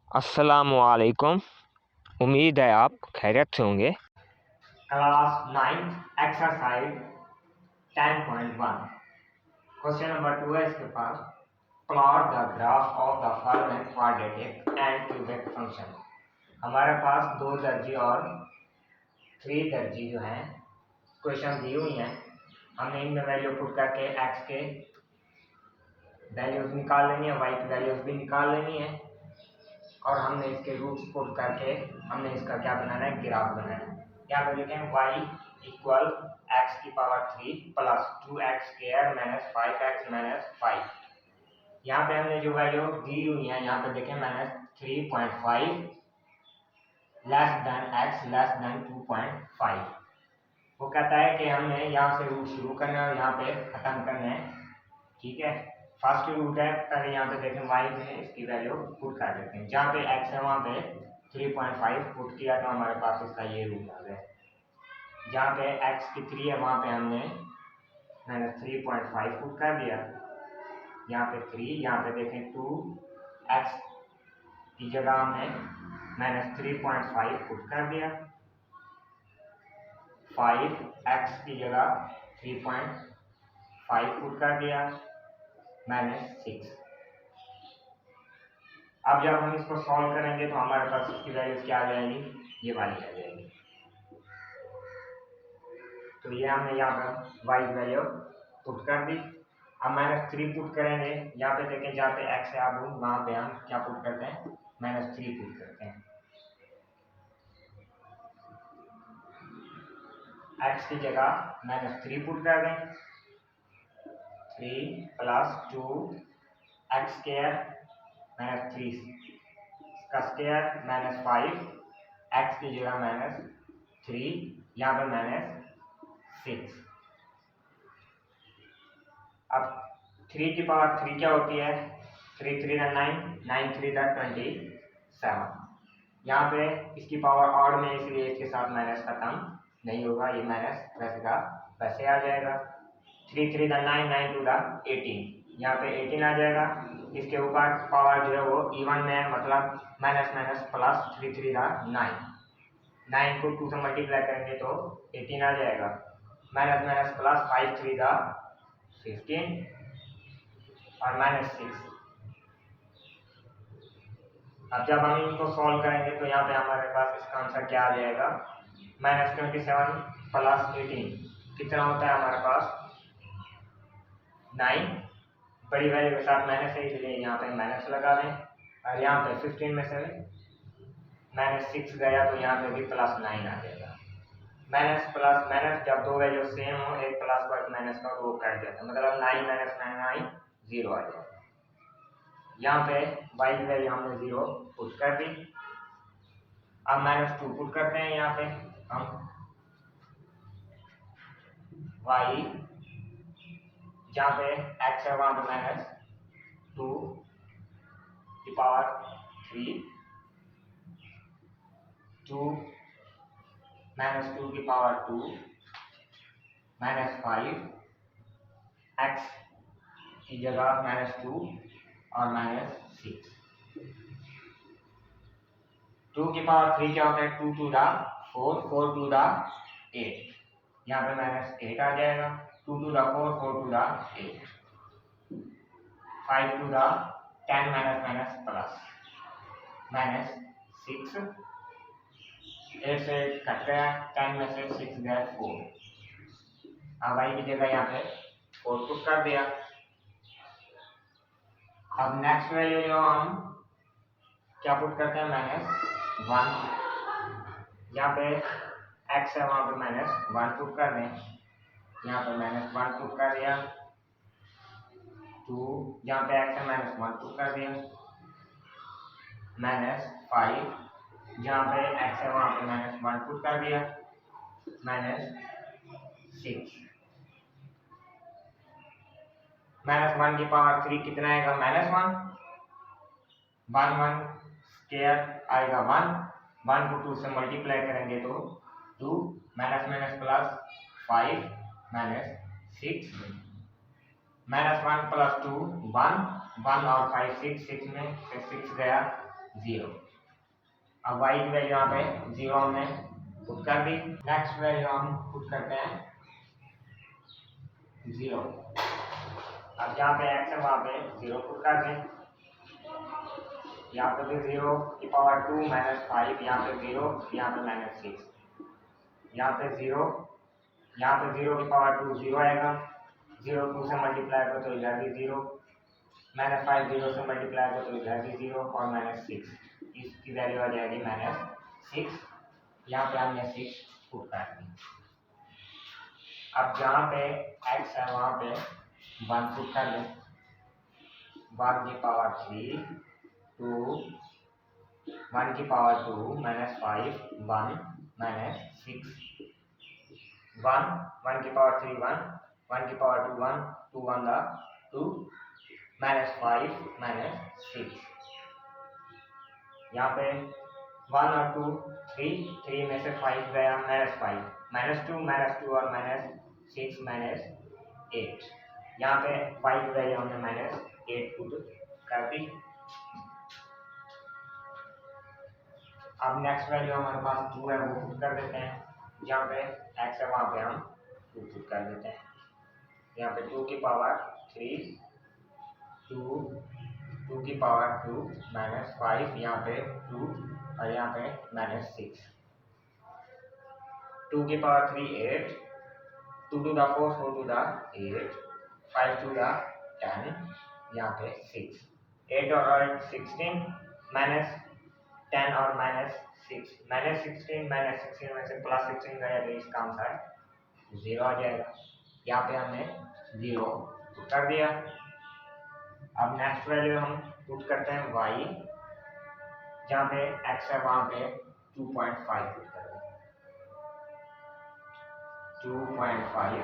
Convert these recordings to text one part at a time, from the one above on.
अस्सलामुअलैकुम। उम्मीद है आप खैरियत से होंगे। क्लास 9 एक्सरसाइज 10.1 क्वेश्चन नंबर 2 है इसके पास। Plot the graph of the following quadratic and cubic function. हमारे पास 2 दर्जी और 3 दर्जी जो हैं क्वेश्चन दी हुई हैं। हमने इनमें वैल्यू पुट करके एक्स के वैल्यूज निकाल लेनी है, वाई की वैल्यूज भी निकाल लेनी है और हमने इसके रूट्स पुट करके हमने इसका क्या बनाना है, ग्राफ बनाना है। यहाँ पे लिखें y इक्वल एक्स की power 3 plus 2x square minus 5x minus 5। यहाँ पे हमने जो वैल्यू दी हुई है यहाँ पे देखें minus 3.5 less than x less than 2.5। वो कहता है कि हमने यहाँ से रूट शुरू करना है और यहाँ पे खत्म करना है। ठीक है, फर्स्ट रूट है, पहले यहाँ पे देखें y में इसकी वैल्यू पुट कर देते हैं। जहाँ पे x है वहाँ पे 3.5 पुट किया तो हमारे पास इसका ये रूट आ गया। जहाँ पे x की 3 है वहाँ पे हमने माइनस 3.5 पुट कर दिया। यहाँ पे 3, यहाँ पे देखें 2x की जगह हमने माइनस 3.5 पुट कर दिया। 5x की जगह 3.5 पुट कर दिया माइनस 6। अब जब हम इसको सॉल्व करेंगे तो हमारे पास इसकी वैल्यू क्या आ जाएगी, ये वाली आ जाएगी। तो ये हमने यहाँ पर y वैल्यू पुट कर दी। अब माइनस 3 पुट करेंगे। यहाँ पे देखें जहाँ पे x है अब वहाँ पे हम क्या पुट करते हैं, माइनस 3 पुट करते हैं। x की जगह माइनस 3 पुट कर दें। 3 प्लस 2x स्क्वायर माइनस 3 का स्क्वायर माइनस 5 x की जगह माइनस 3, यहाँ पर माइनस 6। अब 3 की पावर 3 क्या होती है, 3 3 9, 9 3 27। यहाँ पे इसकी पावर ऑड में इसलिए इसके साथ माइनस खत्म नहीं होगा, ये माइनस वैसे का वैसे आ जाएगा। 3 3 9, 9 2 18, यहाँ पे 18 आ जाएगा। इसके ऊपर पावर जो है वो इवन में है, मतलब माइनस माइनस प्लस 3 3 9, 9 को 2 से मल्टीप्लाई करेंगे तो 18 आ जाएगा। माइनस माइनस प्लस 5 3 15 और माइनस 6। अब जब हम इनको सॉल्व करेंगे तो यहाँ पे हमारे पास इसका आंसर क्या आ जाएगा, माइनस 27 प्लस 18 कितना होता है हमारे पास 9। बड़ी वैल्यू के साथ माइनस है इसलिए यहाँ पे माइनस लगा दें और यहाँ पे 15 में से माइनस 6 गया तो यहाँ पे भी प्लस 9 आ जाएगा। माइनस प्लस माइनस जब दो वैल्यू सेम हो, एक प्लस और माइनस का, वो कट जाता है, मतलब 9 माइनस 9 0 आ जाएगा। यहाँ पे y की वैल्यू हमने 0 पुट कर दी। अब माइनस 2 पुट करते हैं। यहाँ पे हम y जहाँ पे x है वहाँ पे माइनस 2 की पावर 3, 2 माइनस 2 की पावर 2 माइनस 5, x की जगह माइनस 2 और माइनस 6। 2 की पावर 3 क्या होता है, 2 2 4, 4 2 8, यहाँ पे माइनस 8 आ जाएगा। 2 2 4, 4 2 8, 5 2 10 माइनस माइनस प्लस माइनस 6, 8 से कट गया, 10 में से 6 गया 4। अब y की जगह यहाँ पे 4 पुट कर दिया। अब नेक्स्ट वैल्यू जो हम क्या पुट करते हैं, माइनस 1। यहाँ पे x है वहाँ पे माइनस 1 पुट कर दें। यहाँ पे माइनस 1 पुट कर दिया। 2 यहाँ पे x है माइनस 1 पुट कर दिया। माइनस 5 जहाँ पे x है वहाँ पे माइनस 1 पुट कर दिया। माइनस 6। माइनस 1 की पावर 3 कितना आएगा, माइनस 1, 1 1 स्क्वायर आएगा 1, 1 को 2 से मल्टीप्लाई करेंगे तो 2, minus minus plus 5 minus 6, minus 1 plus 2 1, 1 और 5 6, 6 में से 6 गया 0। अब y की वैल्यू यहाँ पे 0 हमने पुट कर दी। नेक्स्ट वैल्यू हम पुट करते हैं 0। अब जहाँ पे x है वहाँ पे 0 पुट कर दें। यहाँ पे भी 0 की पावर 2 माइनस 5, यहाँ पे 0, यहाँ पे माइनस 6, यहाँ पे 0, यहाँ पे 0 की पावर 2 0 आएगा, 0 2 से मल्टीप्लाई करो तो इधर भी 0, माइनस 5 0 से मल्टीप्लाई करो तो इधर भी 0 और माइनस 6, इसकी वैल्यू आ जाएगी माइनस 6। यहाँ पे हमने 6 पुट कर दी। अब जहाँ पे x है वहाँ पे 1 पुट कर लें। 1 की पावर 3 2, 1 की पावर 2 माइनस 5 1 माइनस 6, 1 1 की पावर 3 1, 1 की पावर 2 1, 2 1 2 माइनस 5 माइनस 6। यहाँ पे 1 और 2 3 में से 5 गया माइनस 5, माइनस 2 और माइनस 6 माइनस 8। यहाँ पे 5 वैल्यू हमने माइनस 8 पुट कर दी। अब नेक्स्ट वैल्यू हमारे पास 2 है वो पुट कर देते हैं। जहाँ पे x है वहाँ पे हम 2 पुट कर देते हैं। यहाँ पे 2 की पावर 3 2, 2 की पावर 2 माइनस 5, यहाँ पे 2 और यहाँ पे माइनस 6, 2 की power 3 8, 2 to the 4 4 to the 8, 5 to the 10, यहाँ पे 6, 8 और 16 माइनस 10 और माइनस 6, माइनस 16 माइनस 16 में से प्लस 16 गया तो इसका आंसर 0 आ जाएगा। यहाँ पे हमने 0 पुट कर दिया। अब नेक्स्ट वैल्यू हम पुट करते हैं y, जहाँ पे x है वहाँ पे 2.5 पुट कर दें। 2.5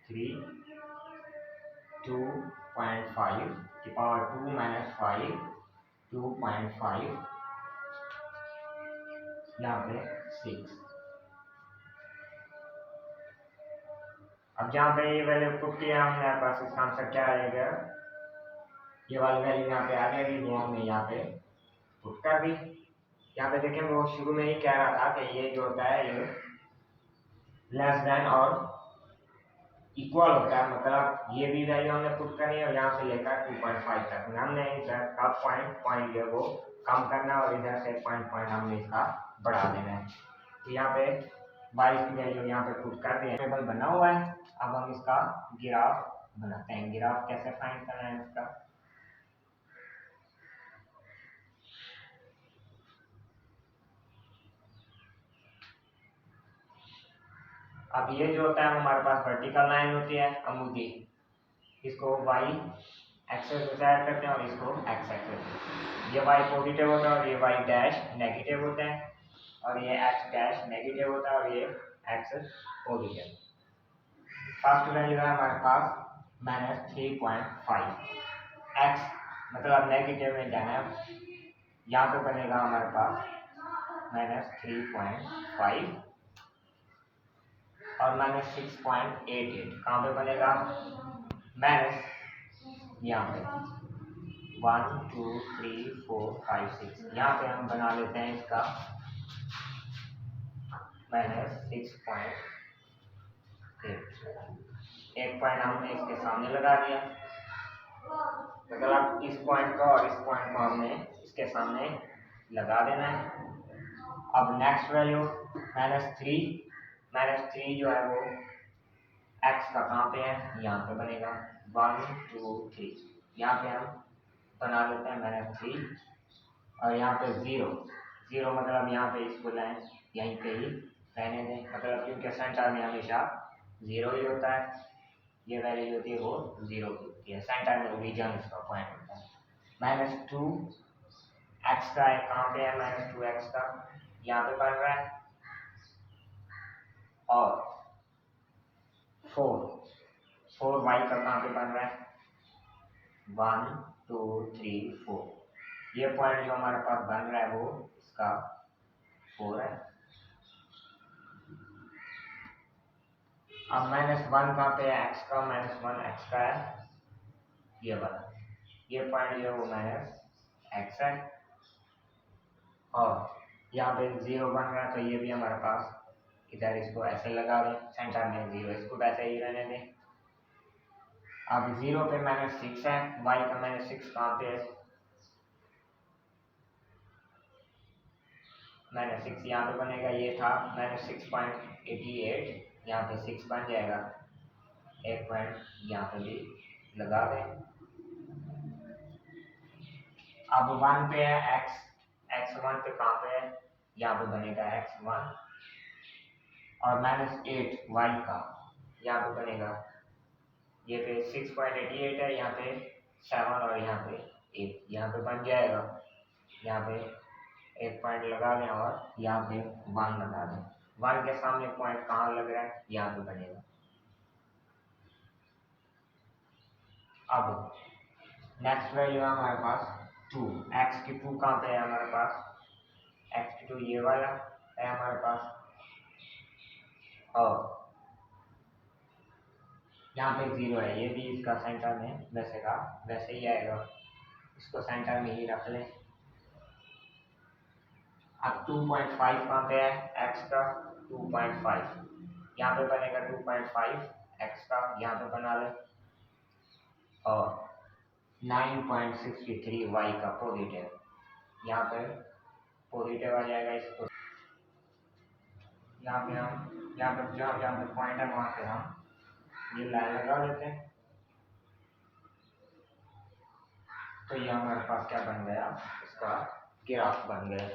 3 2.5 की पावर 2 माइनस 5 2.5, यहाँ पे 6। अब जहाँ पे ये वैल्यू पुट किया हमने, हमारे पास इसका आंसर क्या आएगा, ये वाली वैल्यू यहाँ पे आ जाएगी, वो हमने यहाँ पे पुट कर दी। यहाँ पे देखें वो शुरू में ही कह रहा था कि ये जो होता है ये लेस देन और इक्वल होता है, मतलब ये भी वैल्यू हमने पुट करनी है और यहाँ से लेकर 2.5 तक हमने इधर का पॉइंट जो है वो कम करना और इधर से पॉइंट हमने इसका बढ़ा देना है। तो यहाँ पे y की वैल्यू यहाँ पे पुट कर दिया, टेबल बना हुआ है। अब हम इसका ग्राफ बनाते हैं। ग्राफ कैसे फाइंड करना है इसका, अब ये जो होता है हमारे पास वर्टिकल लाइन होती है अमूदी, इसको y एक्सेस से ऐड करते हैं और इसको x एक्सेस। ये y पॉजिटिव होता है और ये y डैश नेगेटिव होता है और ये x डैश नेगेटिव होता है और ये x पॉजिटिव। फर्स्ट वैल्यू है हमारे पास माइनस 3.5, x मतलब नेगेटिव में जाना है, यहाँ पे बनेगा हमारे पास माइनस 3.5 और माइनस 6.88 कहाँ पे बनेगा, माइनस यहाँ पे 1 2 3 4 5 6, यहाँ पे हम बना लेते हैं इसका माइनस 6.8। एक पॉइंट हमने इसके सामने लगा दिया, मतलब इस पॉइंट को और इस पॉइंट को हमने इसके सामने लगा देना है। अब नेक्स्ट वैल्यू माइनस 3 जो है वो x का कहाँ पे है, यहाँ पे बनेगा 1 2 3, यहाँ पे हम बना लेते हैं माइनस 3 और यहाँ पे 0 मतलब यहाँ पे इसको लाइन यहीं पे ही रहने दें, मतलब क्योंकि सेंटर में हमेशा 0 ही होता है, ये वैल्यू होती है वो 0 की होती है, सेंटर में रीजन इसका पॉइंट होता है। माइनस 2 x का है कहाँ पे है, माइनस 2x का यहाँ पे बन रहा है और 4 y का कहाँ पे बन रहा है, 1 2 3 4, ये पॉइंट जो हमारे पास बन रहा है वो इसका 4 है। अब माइनस 1 कहाँ पे है, x का माइनस 1 x का है, ये वाला ये पॉइंट जो है वो माइनस x है और यहाँ पे 0 बन रहा है, तो ये भी हमारे पास इधर इसको ऐसे लगा दें, सेंटर में 0, इसको वैसे ही रहने दें। अब 0 पे -6 है, y का -6 कहाँ पे है, -6 यहाँ पे बनेगा, ये था -6.88, यहाँ पे 6 बन जाएगा, एक पॉइंट यहाँ पे भी लगा दें। अब 1 पे है x, x1 पे कहाँ पे है, यहाँ पे बनेगा x1, और -8 y का यहाँ पे बनेगा, ये पे 6.88 है, यहाँ पे 7 और यहाँ पे 8, यहाँ पे बन जाएगा, यहाँ पे एक पॉइंट लगा दें और यहाँ पे 1 लगा दें। 1 के सामने पॉइंट कहाँ लग रहा है, यहाँ पे बनेगा। अब नेक्स्ट वैल्यू है हमारे पास 2, x की 2 कहाँ पे है हमारे पास, x की 2 ये वाला है हमारे पास, और यहाँ पे 0 है, ये भी इसका सेंटर में वैसे का वैसे ही आएगा, इसको सेंटर में ही रख लें। अब 2.5 कहाँ पे है, x का 2.5, यहाँ पे बनेगा 2.5 x का, यहाँ पे बना लें, और 9.63 y का पॉजिटिव, यहाँ पे पॉजिटिव आ जाएगा, इसको यहाँ पे हम यहाँ पे पॉइंट है वहाँ पे हम ये लाइन लगा देते हैं। तो ये हमारे पास क्या बन गया, इसका ग्राफ बन गया।